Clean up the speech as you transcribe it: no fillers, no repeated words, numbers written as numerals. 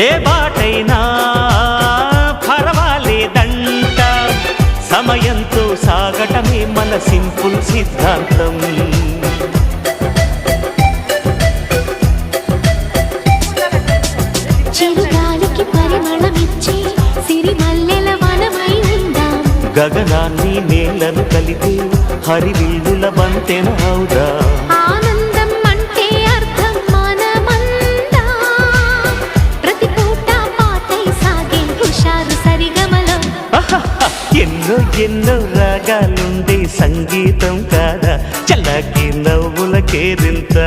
ఏ బాటైనా పర్వాలేదంట, సమయంతో సాగటమే మన సింపుల్ సిద్ధాంతం. చిరుగాలికి పరిమళమిచ్చే సిరిమల్లెల వనమై ఉందాం, గగనాన్ని నేలను కలిపే హరివిల్లుల బంతెన అవుదాం. ఆనందం అంటే అర్థం మనమందా, ప్రతి పూట పాటై సాగే హుషారు సరిగమలో. ఎన్నో ఎన్నో రాగాలుండే సంగీతం కాదా, చల్లకి నవ్వుల కేరింత.